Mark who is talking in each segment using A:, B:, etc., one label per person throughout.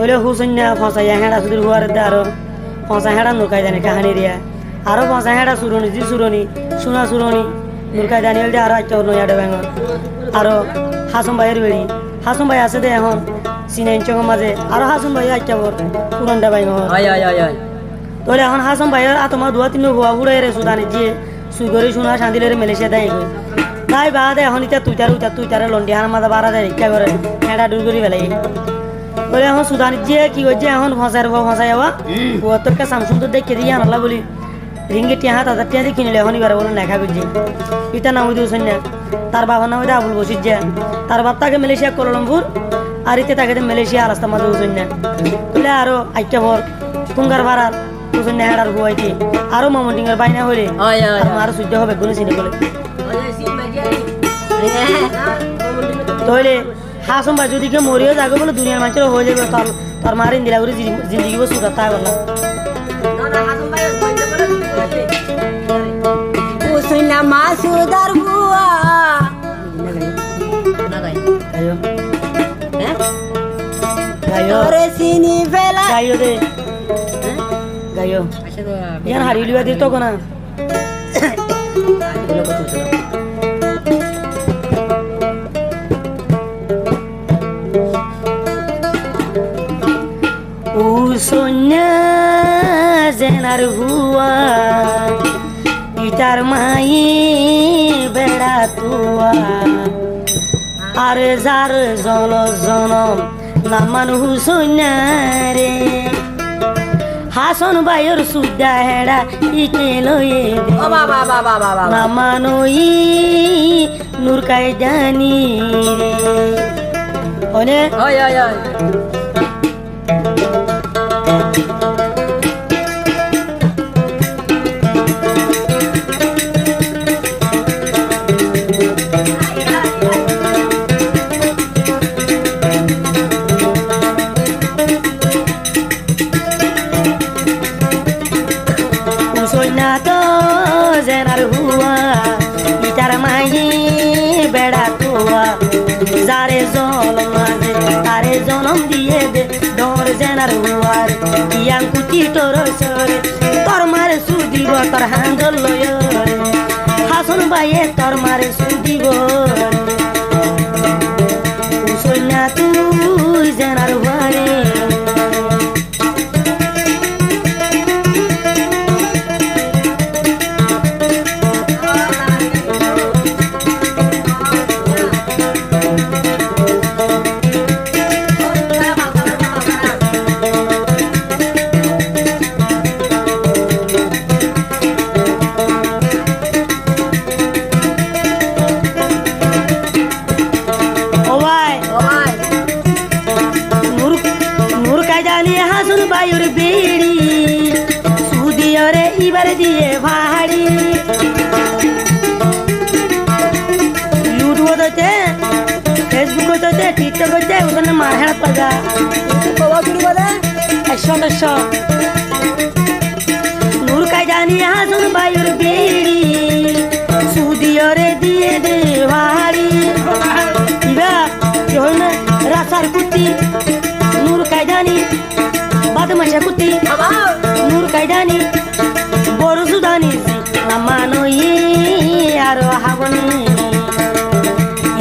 A: বলে হুসন্যা ফসাইয়া হেঁড়া সুদূর হুয়ার দে আরো ফসা হেঁড়া নুরকাই জানি কাহানি রিয়া আরো ফসা হেঁড়া সুরনি জি সুরনি সোনা সুরনি নুরকাই জানি দে আরো আচ্ছা নয়াডে ব্যাঙ্গর আরো হাসম ভাইয়ের বেড়ি হাসম ভাই আছে দে এখন সিনাইন চঙ্গের মাঝে আরো হাসম ভাই আচ্ছা বর পুরানটা ভাই তোলে এখন হাসম ভাইয়ের আতমা দুয়া তিন হুয়া হুড়াই রে সুদানি যে সুগরি সোনা শান্তিলে মালয়েশিয়া দেয় গই তাই বাদে এখন ইটা তুইতারে লন্ডি হানা মাথা বাড়া দেয় ইচ্ছা করে হেঁড়া দূর করি ফেলাই বলে এখন সুদানি যে কি করছে এখন ফসাই হওয়া তোর কাছে সামসুন তো দেখে দিয়ে আনলা বলি রিঙ্গি টিয়া হাত হাজার টিয়া দিয়ে কিনলে এখন এবার বলে নেখা করছে ইটা নাম দিয়েছেন না তার বাবার নাম আবুল বসির যে তার বাপ তাকে মালয়েশিয়া কোলালামপুর আর ইতে তাকে মালয়েশিয়া রাস্তা মাঝে বুঝেন না বলে আরো আইটা ভর তুঙ্গার ভাড়ার বুঝেন না হেঁড়ার হুয়াইতে আরো মামন্টিংয়ের বাইনা হলে আরো সূর্য হবে গুলো চিনে বলে তাহলে হাসম ভাই যদি কেউ মরিও যাবে বলে দুনিয়ার মানুষের হয়ে যাবে তোর মারিন দিলা করে জিন্দিগি বসু তা বললাম
B: মাসুদার বুয়া চিনি ফেলা
A: গাইও দে গাইও ইয়ান হারিয়ে লিবা দিত না সোনা জেনার হুয়া ইটার মাই বেড়া তুয়া আর যার জল জনম নামান হুসন্যা রে হাসন ভাইয়ের সুদা হেড়া ইকে লয়ে নামানই নুরকাই জানি রে অনেক জেনার হুয়া ইটার মাই বেড়া তুয়া যারে জল মাঝে তারে জনম দিয়ে দে ডর জেনার হুয়ার ইয়াং কুটি তোর সরে তোর মারে সুদিব তোর হাঙ্গল লয় হাসন ভাইয়ে তোর মারে সুদিব সৈন্যা তুই জেনার হুয়ারে বায়ুর বেড়ি সুদিয়রে ইবার দিয়ে ভাড়ি ইউটিউব হচ্ছে ফেসবুক হচ্ছে টিকটক হচ্ছে ওখানে মারহাড় পাগা একশো নূর কাই জানি হাসুন বায়ুর বেড়ি সুদিয়রে দিয়ে দে ভাড়ি ইবা কি হয় না রাসার কুতি নূর কাই জানি বাদমাশা কুতি নূর কাইদানি বড় সুদানি নামানই আরো হাবনি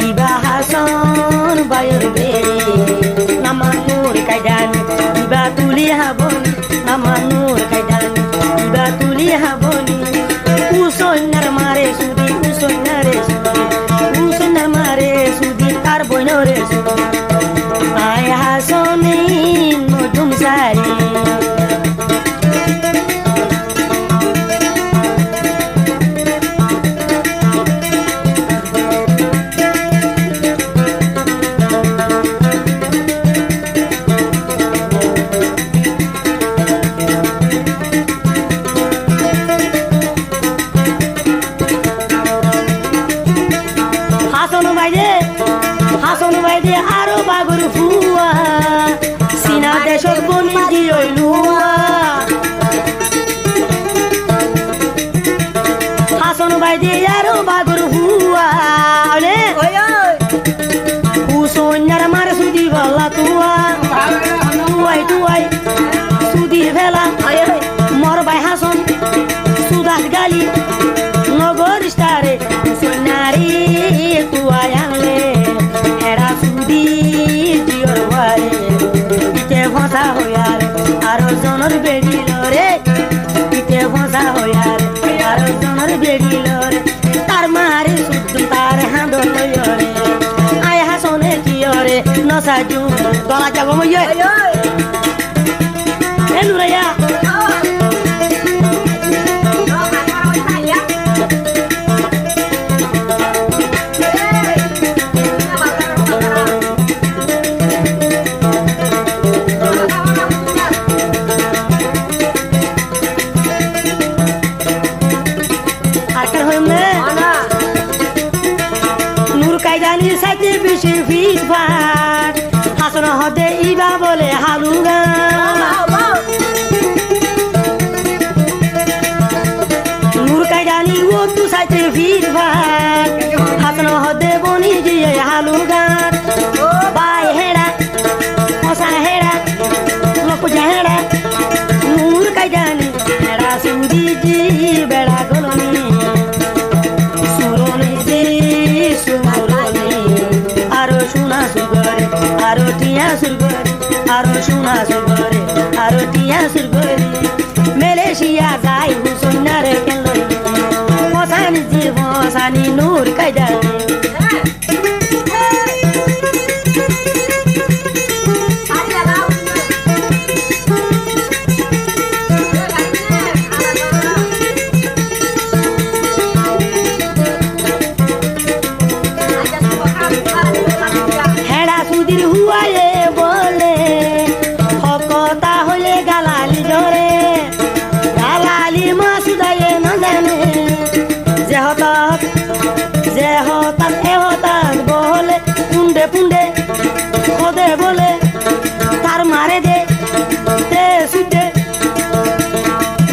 A: ইবা হাসন বায়ুর বেড়ি নামান নূর কাইদানি ইবা তুলি হাবনি নামান নূর কাইদানি ইবা তুলি হাবনি উসন্নার মারে সুদি উসন্নার মারে সুদি আর বইনরে সুদি আয় হাসনি মধুম সারি হাসন ভাই দে আরো বাগুর ফুয়া সিনা দেশত বনি দিয়ই লুয়া হাসন ভাই দে আরো বাগুর ফুয়া ওলে হুসন্যার মার সুদি বল্লা তুয়া তুয়াই তুয়াই সুদির ভেলা মর বাই হাসন সুদাস গালি নগর স্টারে সোনারি তুয়াই আনলে হেরা সুদি জিওর ভারে পিঠে ফসা হইয়ার আরো জনের বেড়িল রে পিঠে ফসা হইয়ার আরো জনের বেড়িল রে তার মারে সুদ তার হাঁদর লইরে আয় হাসনে কিয়রে নসাজু দলা যাব মইয়ে এ নুরাইয়া সাইতে বেশি ফিট ফাট হাসন হতে ইবা বলে হালুগা নূর কাইদানি ও তু সাইতে ফিট ফাট হাসন হতে বনি দিয়ে হালুগা বাই হেড়া মশা হেড়া লোক হেড়া নূর কাইদানি হেড়া সুদি জি বেড়া গলনি সুরনি জি সুরনি আরো সোনা সুগরে আরো টিয়া সুগরে আরো সোনা সুগরে আরো টিয়া সুগরে মেলেশিয়া যাই হুসনারে কেলই মশানি জি মশানি নূর কাইদানি পুন্ডে খোদে বলে তার মারে দে সুদে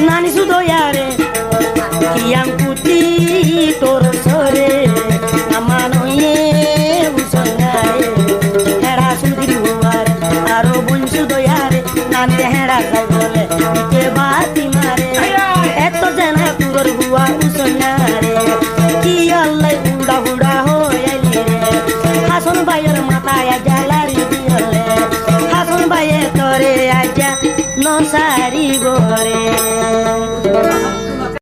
A: নানি সুদয়ারে কিয়াম কুতি তোর সরে আমানয়ে বুসনারে হেড়া সুদির হুয়ার আরো বন সুদয়ারে নানি হেড়া যাই বলে কে বাতি মারে এত জানা তোর হুয়া